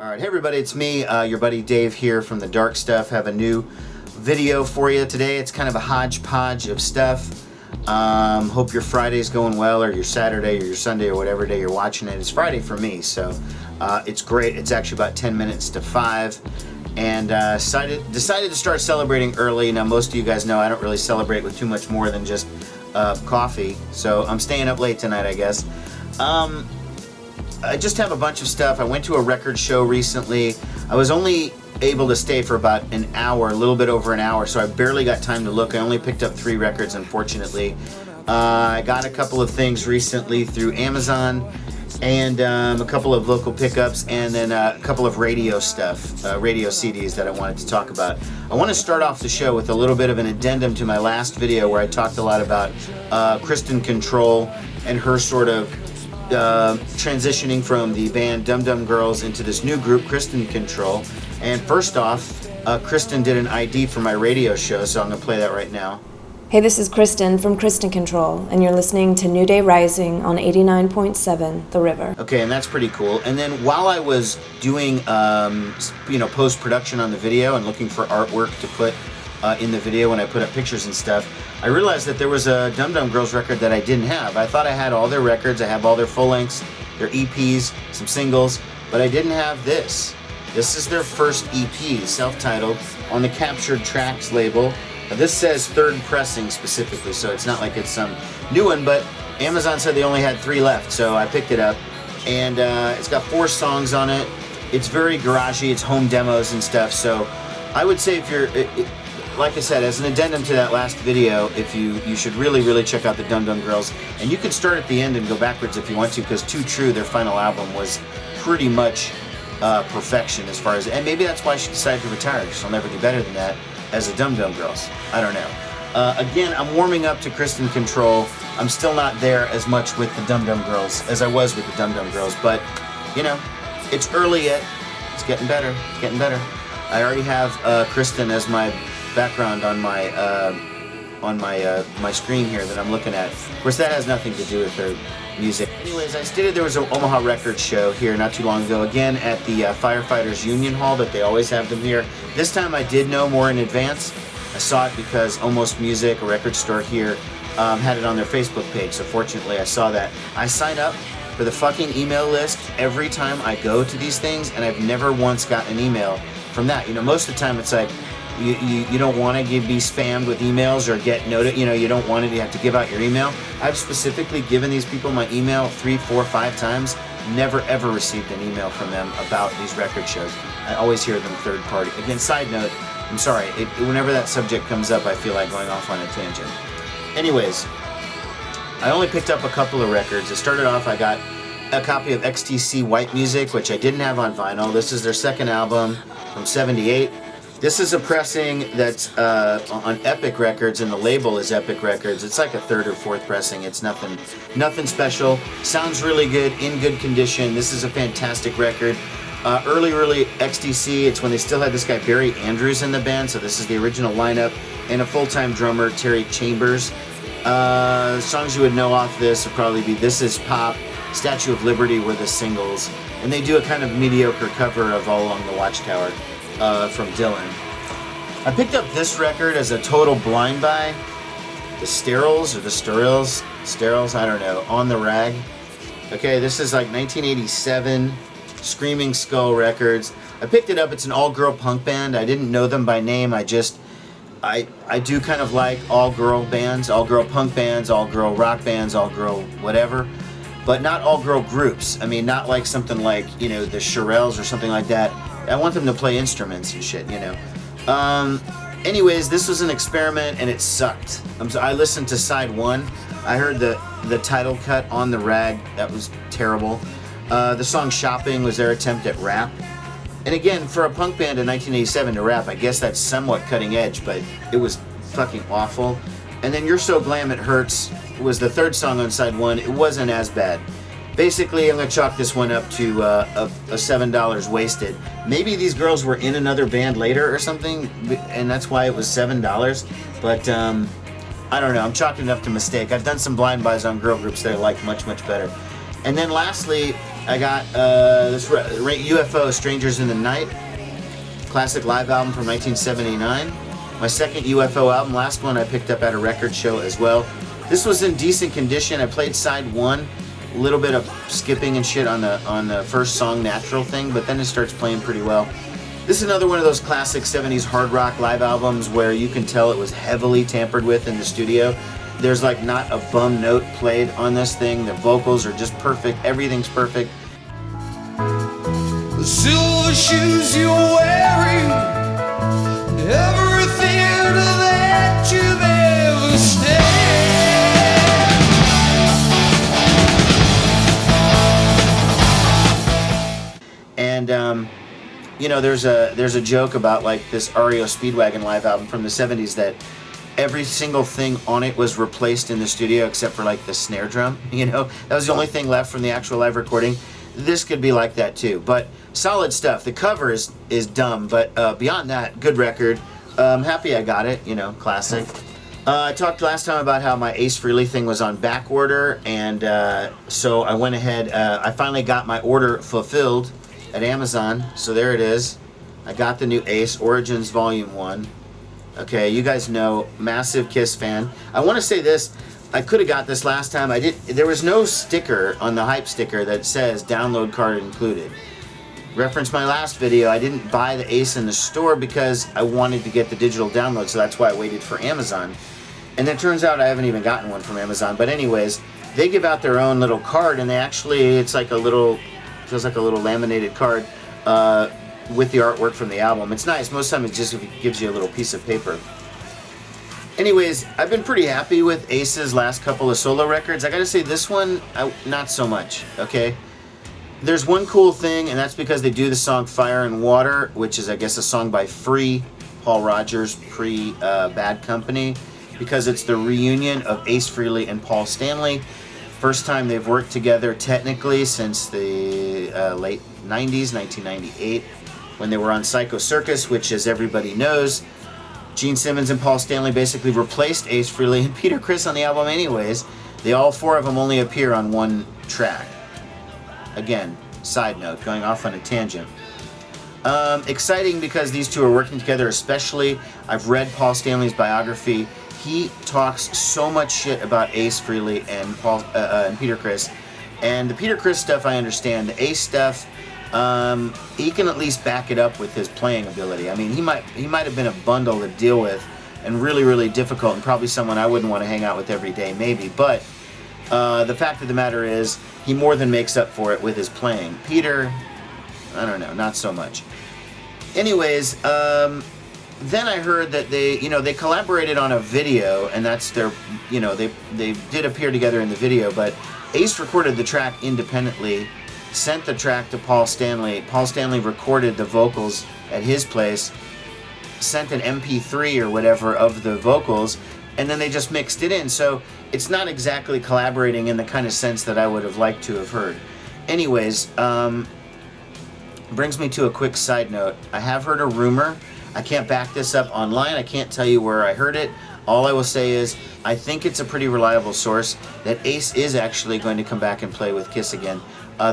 Alright, hey everybody, it's me, your buddy Dave here from The Dark Stuff. Have a new video for you today. It's kind of a hodgepodge of stuff. Hope your Friday's going well, or your Saturday, or your Sunday, or whatever day you're watching it. It's Friday for me, so it's great. It's actually about 10 minutes to 5. And decided to start celebrating early. Now, most of you guys know I don't really celebrate with too much more than just coffee, so I'm staying up late tonight, I guess. I just have a bunch of stuff. I went to a record show recently. I was only able to stay for about an hour, a little bit over an hour, so I barely got time to look. I only picked up 3 records, unfortunately. I got a couple of things recently through Amazon, and a couple of local pickups, and then a couple of radio stuff, radio CDs that I wanted to talk about. I want to start off the show with a little bit of an addendum to my last video where I talked a lot about Kristin Control and her sort of transitioning from the band Dum Dum Girls into this new group, Kristin Control. And first off, Kristin did an ID for my radio show, so I'm going to play that right now. Hey, this is Kristin from Kristin Control, and you're listening to New Day Rising on 89.7 The River. Okay, and that's pretty cool. And then while I was doing, post-production on the video and looking for artwork to put in the video when I put up pictures and stuff, I realized that there was a Dum Dum Girls record that I didn't have. I thought I had all their records. I have all their full lengths, their EPs, some singles, but I didn't have this. This is their first EP, self-titled, on the Captured Tracks label. This says third pressing specifically, so it's not like it's some new one, but Amazon said they only had 3 left, so I picked it up. And it's got 4 songs on it. It's very garagey, it's home demos and stuff, so I would say if you're, like I said, as an addendum to that last video, if you should really check out the Dum Dum Girls. And you can start at the end and go backwards if you want to, because Too True, their final album, was pretty much perfection as far as, and maybe that's why she decided to retire, because she'll never do better than that as a Dum Dum Girls. I don't know. Again, I'm warming up to Kristin Control. I'm still not there as much with the Dum Dum Girls as I was with the Dum Dum Girls, but, you know, it's early yet. It's getting better. It's getting better. I already have Kristin as my background on my my screen here that I'm looking at. Of course, that has nothing to do with her music. Anyways, I stated there was an Omaha record show here not too long ago, again at the Firefighters Union Hall, that they always have them here. This time I did know more in advance. I saw it because Almost Music, a record store here, had it on their Facebook page, so fortunately I saw that. I sign up for the fucking email list every time I go to these things, and I've never once gotten an email from that. You know, most of the time it's like, you don't want to be spammed with emails or get noted. You know, you don't want it. You have to give out your email. I've specifically given these people my email 3, 4, 5 times. Never ever received an email from them about these record shows. I always hear them third party. Again, side note, I'm sorry. Whenever that subject comes up, I feel like going off on a tangent. Anyways, I only picked up a couple of records. It started off, I got a copy of XTC White Music, which I didn't have on vinyl. This is their second album from '78. This is a pressing that's on Epic Records, and the label is Epic Records. It's like a 3rd or 4th pressing. It's nothing special. Sounds really good, in good condition. This is a fantastic record. Early XTC, it's when they still had this guy Barry Andrews in the band, so this is the original lineup, and a full-time drummer, Terry Chambers. Songs you would know off this would probably be This Is Pop, Statue of Liberty were the singles, and they do a kind of mediocre cover of All Along the Watchtower from Dylan. I picked up this record as a total blind buy. The Sterils, or the Sterils, I don't know, On the Rag. Okay, this is like 1987, Screaming Skull Records. I picked it up, it's an all-girl punk band. I didn't know them by name, I do kind of like all-girl bands, all-girl punk bands, all-girl rock bands, all-girl whatever, but not all-girl groups. I mean, not like something like, you know, the Shirelles or something like that. I want them to play instruments and shit, you know. Anyways, this was an experiment and it sucked. I listened to side 1. I heard the title cut, On the Rag. That was terrible. The song Shopping was their attempt at rap. And again, for a punk band in 1987 to rap, I guess that's somewhat cutting edge, but it was fucking awful. And then You're So Glam It Hurts was the 3rd song on side 1. It wasn't as bad. Basically, I'm going to chalk this one up to a $7 wasted. Maybe these girls were in another band later or something, and that's why it was $7. But I don't know. I'm chalking it up to mistake. I've done some blind buys on girl groups that I like much better. And then lastly, I got this UFO, Strangers in the Night, classic live album from 1979. My second UFO album, last one I picked up at a record show as well. This was in decent condition. I played side one, a little bit of skipping and shit on the first song, Natural Thing, but then it starts playing pretty well. This is another one of those classic 70s hard rock live albums where you can tell it was heavily tampered with in the studio. There's like not a bum note played on this thing. The vocals are just perfect. Everything's perfect. The silver shoes you're wearing, every theater that you've ever stayed. And you know, there's a joke about like this REO Speedwagon live album from the 70s that every single thing on it was replaced in the studio except for like the snare drum. You know, that was the only thing left from the actual live recording. This could be like that too, but solid stuff. The cover is dumb, but beyond that, good record. I'm happy I got it, you know, classic. I talked last time about how my Ace Frehley thing was on back order, and so I went ahead, I finally got my order fulfilled at Amazon, so there it is. I got the new Ace Origins Volume 1. Okay, you guys know, massive Kiss fan. I want to say this, I could have got this last time. There was no sticker on the hype sticker that says download card included. Reference my last video, I didn't buy the Ace in the store because I wanted to get the digital download, so that's why I waited for Amazon. And it turns out I haven't even gotten one from Amazon, but anyways, they give out their own little card, and they actually, it's like a little, feels like a little laminated card with the artwork from the album. It's nice. Most of the time it just gives you a little piece of paper. Anyways, I've been pretty happy with Ace's last couple of solo records. I gotta say, this one, not so much, okay? There's one cool thing, and that's because they do the song Fire and Water, which is, I guess, a song by Free, Paul Rodgers, pre-Bad Company, because it's the reunion of Ace Frehley and Paul Stanley. First time they've worked together technically since the late 90s, 1998, when they were on Psycho Circus, which, as everybody knows, Gene Simmons and Paul Stanley basically replaced Ace Frehley and Peter Criss on the album anyways. They all four of them only appear on one track. Again, side note, going off on a tangent. Exciting because these two are working together, especially. I've read Paul Stanley's biography. He talks so much shit about Ace Frehley and Peter Criss. And the Peter Criss stuff I understand. The Ace stuff, he can at least back it up with his playing ability. I mean, he might have been a bundle to deal with and really, really difficult, and probably someone I wouldn't want to hang out with every day, maybe. But the fact of the matter is, he more than makes up for it with his playing. Peter, I don't know, not so much. Anyways, then I heard that they collaborated on a video, and that's their, they did appear together in the video, but Ace recorded the track independently, sent the track to Paul Stanley. Paul Stanley recorded the vocals at his place, sent an MP3 or whatever of the vocals, and then they just mixed it in. So it's not exactly collaborating in the kind of sense that I would have liked to have heard. Anyways, brings me to a quick side note. I have heard a rumor. I can't back this up online. I can't tell you where I heard it. All I will say is I think it's a pretty reliable source that Ace is actually going to come back and play with Kiss again.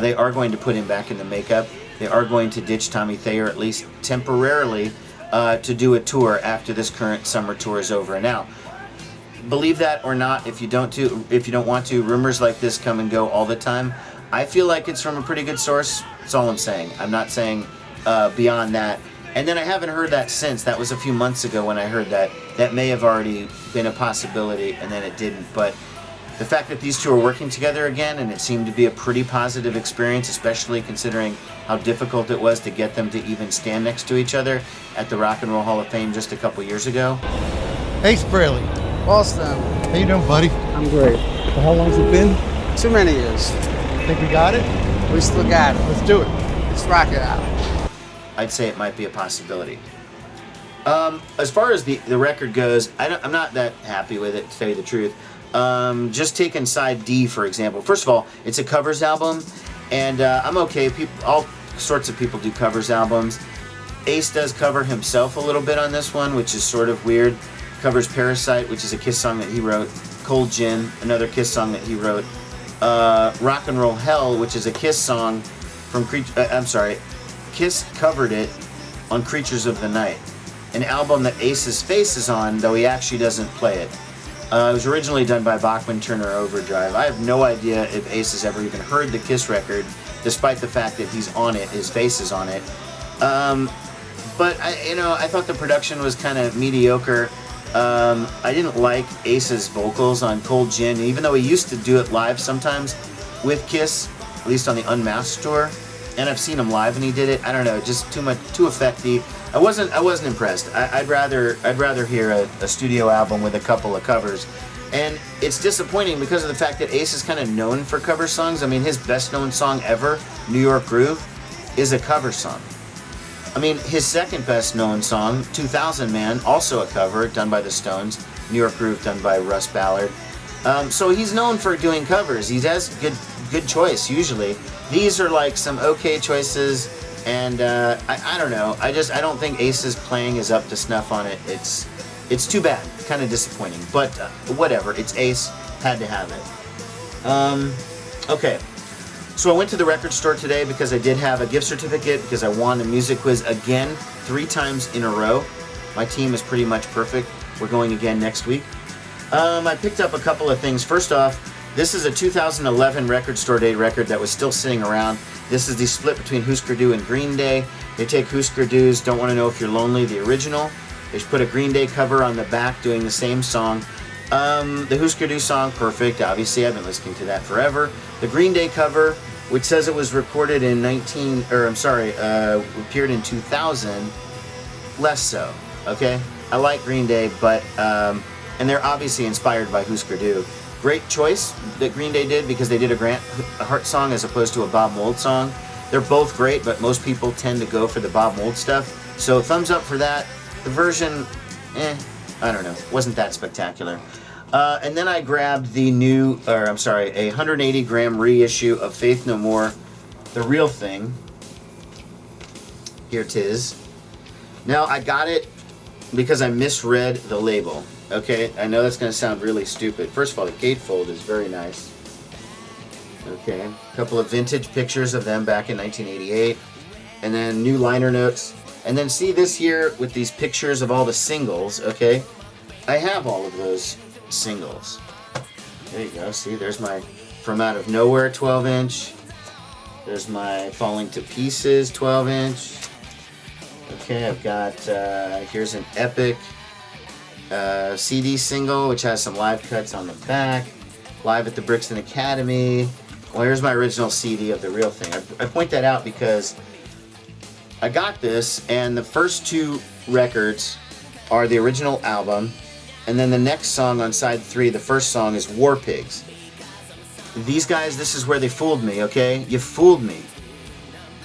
They are going to put him back in the makeup. They are going to ditch Tommy Thayer, at least temporarily, to do a tour after this current summer tour is over. Now, believe that or not, if you don't want to, rumors like this come and go all the time. I feel like it's from a pretty good source. That's all I'm saying. I'm not saying beyond that. And then I haven't heard that since. That was a few months ago when I heard that. That may have already been a possibility, and then it didn't. But the fact that these two are working together again, and it seemed to be a pretty positive experience, especially considering how difficult it was to get them to even stand next to each other at the Rock and Roll Hall of Fame just a couple years ago. Ace Frehley. Boston. How you doing, buddy? I'm great. Well, how long's it been? Too many years. Think we got it? We still got it. Let's do it. Let's rock it out. I'd say it might be a possibility. As far as the record goes, I'm not that happy with it, to tell you the truth. Just taking side D, for example. First of all, it's a covers album, and I'm okay. All sorts of people do covers albums. Ace does cover himself a little bit on this one, which is sort of weird. Covers Parasite, which is a Kiss song that he wrote. Cold Gin, another Kiss song that he wrote. Rock and Roll Hell, which is a Kiss song from Kiss covered it on Creatures of the Night, an album that Ace's face is on, though he actually doesn't play it. It was originally done by Bachman Turner Overdrive. I have no idea if Ace has ever even heard the Kiss record, despite the fact that he's on it, his face is on it. But I thought the production was kind of mediocre. I didn't like Ace's vocals on Cold Gin, even though he used to do it live sometimes with Kiss, at least on the Unmasked tour. And I've seen him live and he did it. I don't know, just too effecty. I wasn't impressed. I'd rather hear a studio album with a couple of covers. And it's disappointing because of the fact that Ace is kind of known for cover songs. I mean, his best known song ever, New York Groove, is a cover song. I mean, his second best known song, 2000 Man, also a cover done by the Stones. New York Groove done by Russ Ballard. So he's known for doing covers. He has good choice usually. These are like some okay choices, and I don't know. I don't think Ace's playing is up to snuff on it. It's too bad. Kind of disappointing, but whatever. It's Ace. Had to have it. Okay. So I went to the record store today because I did have a gift certificate because I won a music quiz again 3 times in a row. My team is pretty much perfect. We're going again next week. I picked up a couple of things. First off, this is a 2011 record store day record that was still sitting around. This is the split between Husker Du and Green Day. They take Husker Du's Don't Want to Know If You're Lonely, the original. They put a Green Day cover on the back doing the same song. The Husker Du song, perfect. Obviously, I've been listening to that forever. The Green Day cover, which says it was recorded in appeared in 2000, less so, okay? I like Green Day, but, and they're obviously inspired by Husker Du. Great choice that Green Day did because they did a Grant Hart song as opposed to a Bob Mould song. They're both great, but most people tend to go for the Bob Mould stuff. So thumbs up for that. The version, I don't know, wasn't that spectacular. And then I grabbed the a 180 gram reissue of Faith No More, The Real Thing. Here 'tis. Now I got it because I misread the label. Okay, I know that's going to sound really stupid. First of all, the gatefold is very nice. Okay, a couple of vintage pictures of them back in 1988. And then new liner notes. And then see this here with these pictures of all the singles, okay? I have all of those singles. There you go, see, there's my From Out of Nowhere 12-inch. There's my Falling to Pieces 12-inch. Okay, I've got, here's an Epic CD single, which has some live cuts on the back. Live at the Brixton Academy. Well, here's my original CD of The Real Thing. I point that out because I got this, and the first 2 records are the original album, and then the next song on side 3, the first song, is War Pigs. These guys, this is where they fooled me, okay? You fooled me.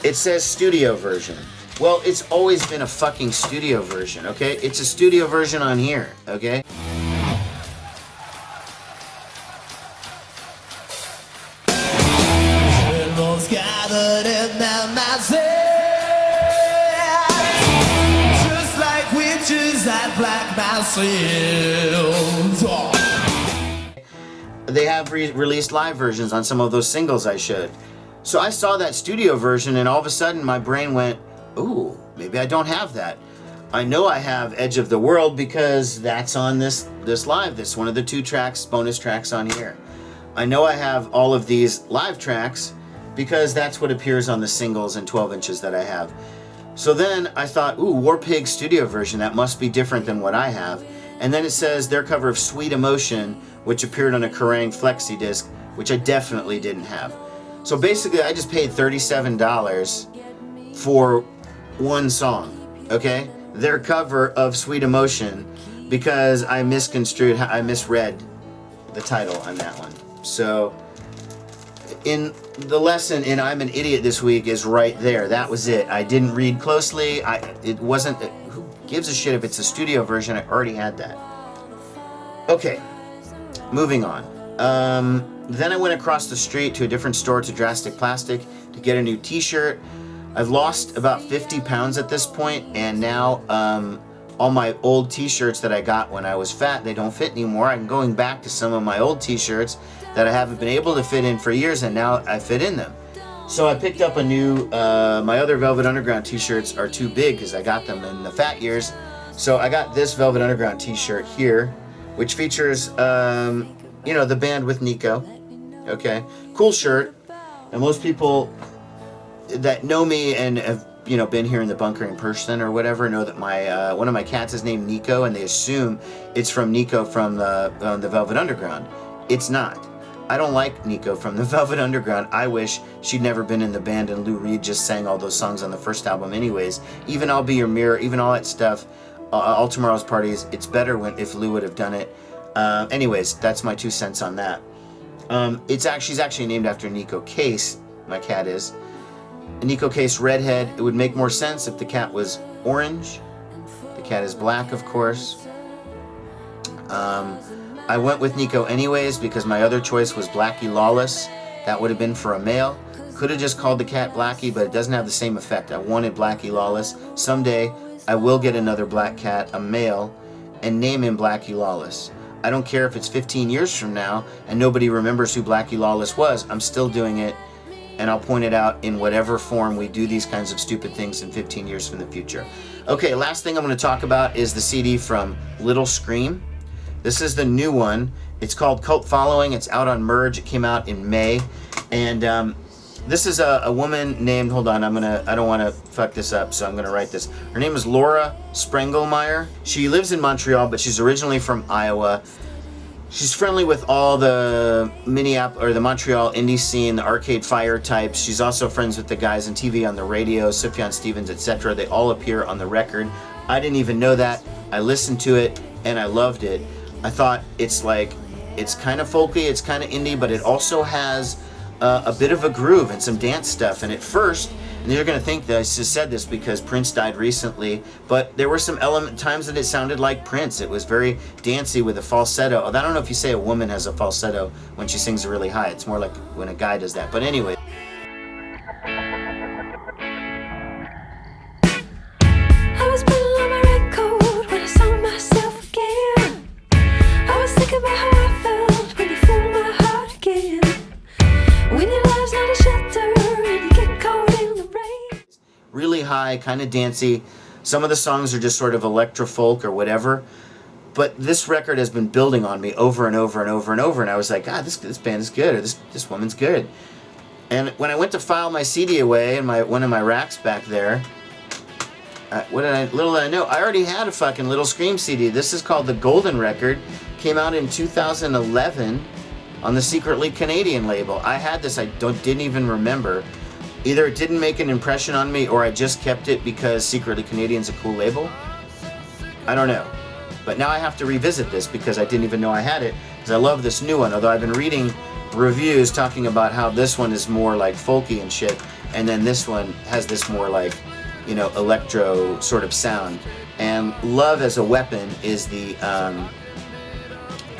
It says studio version. Well, it's always been a fucking studio version, okay? It's a studio version on here, okay? Gathered in their masses, just like witches at black masses. They have released live versions on some of those singles I showed. So I saw that studio version, and all of a sudden my brain went, ooh, maybe I don't have that. I know I have Edge of the World because that's on this live. This one of the 2 tracks, bonus tracks on here. I know I have all of these live tracks because that's what appears on the singles and 12 inches that I have. So then I thought, ooh, War Pig studio version, that must be different than what I have. And then it says their cover of Sweet Emotion, which appeared on a Kerrang flexi disc, which I definitely didn't have. So basically I just paid $37 for one song, okay? Their cover of Sweet Emotion, because I misread the title on that one. So in the lesson in I'm an Idiot this week is right there. That was it. I didn't read closely. It wasn't, who gives a shit if it's a studio version? I already had that. Okay, moving on. Then I went across the street to a different store, to Drastic Plastic, to get a new t-shirt. I've lost about 50 pounds at this point, and now all my old t-shirts that I got when I was fat, they don't fit anymore. I'm going back to some of my old t-shirts that I haven't been able to fit in for years, and now I fit in them. So I picked up a new, my other Velvet Underground t-shirts are too big because I got them in the fat years. So I got this Velvet Underground t-shirt here, which features, you know, the band with Nico. Okay, cool shirt. And most people that know me and have, you know, been here in the bunker in person or whatever know that my one of my cats is named Nico, and they assume it's from Nico from the Velvet Underground. It's not. I don't like Nico from the Velvet Underground. I wish she'd never been in the band and Lou Reed just sang all those songs on the first album anyways. Even I'll Be Your Mirror, even all that stuff, All Tomorrow's Parties, it's better if Lou would have done it. Anyways, that's my 2 cents on that. She's actually named after Nico Case, my cat is. Nico Case redhead. It would make more sense if the cat was orange. The cat is black, of course. I went with Nico anyways because my other choice was Blackie Lawless. That would have been for a male. Could have just called the cat Blackie, but it doesn't have the same effect. I wanted Blackie Lawless. Someday I will get another black cat, a male, and name him Blackie Lawless. I don't care if it's 15 years from now and nobody remembers who Blackie Lawless was. I'm still doing it, and I'll point it out in whatever form we do these kinds of stupid things in 15 years from the future. Okay, last thing I'm going to talk about is the CD from Little Scream. This is the new one. It's called Cult Following. It's out on Merge. It came out in May. And this is a woman named, hold on, I don't want to fuck this up, so I'm going to write this. Her name is Laura Sprengelmeyer. She lives in Montreal, but she's originally from Iowa. She's friendly with all the the Montreal indie scene, the Arcade Fire types. She's also friends with the guys on TV, on the radio, Sufjan Stevens, etc. They all appear on the record. I didn't even know that. I listened to it and I loved it. I thought it's kind of folky, it's kind of indie, but it also has a bit of a groove and some dance stuff. And at first, and you're going to think that I just said this because Prince died recently, but there were some times that it sounded like Prince. It was very dancey with a falsetto. I don't know if you say a woman has a falsetto when she sings really high. It's more like when a guy does that. But anyway. I was putting on my record when I saw myself again. I was thinking about how I felt when you fooled my heart again. When your life's not a shelter and you get caught in the rain. Really high, kind of dancey. Some of the songs are just sort of electro folk or whatever. But this record has been building on me over and over and over and over. And I was like, God, this band is good, or this woman's good. And when I went to file my CD away in one of my racks back there, little did I know, I already had a fucking Little Scream CD. This is called The Golden Record. Came out in 2011 on the Secretly Canadian label. I had this, didn't even remember. Either it didn't make an impression on me or I just kept it because Secretly Canadian's a cool label. I don't know. But now I have to revisit this because I didn't even know I had it, because I love this new one, although I've been reading reviews talking about how this one is more like folky and shit, and then this one has this more like, you know, electro sort of sound. And Love as a Weapon is it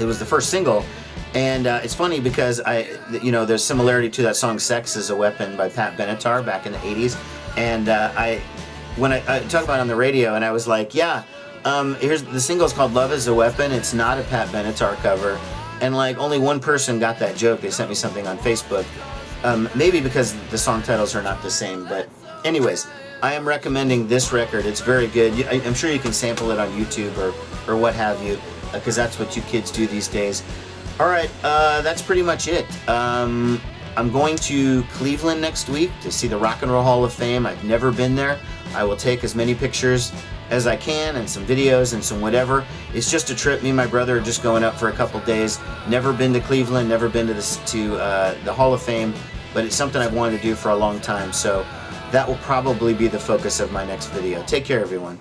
was the first single, and it's funny because there's similarity to that song Sex as a Weapon by Pat Benatar back in the 80s, and when I talked about it on the radio, and I was like, yeah, here's the single's called Love as a Weapon. It's not a Pat Benatar cover, and like only one person got that joke. They sent me something on Facebook, maybe because the song titles are not the same, but anyways, I am recommending this record. It's very good. I'm sure you can sample it on YouTube or what have you, because that's what you kids do these days. All right, that's pretty much it. I'm going to Cleveland next week to see the Rock and Roll Hall of Fame. I've never been there. I will take as many pictures as I can and some videos and some whatever. It's just a trip. Me and my brother are just going up for a couple days. Never been to Cleveland, never been to the Hall of Fame, but it's something I've wanted to do for a long time. So that will probably be the focus of my next video. Take care, everyone.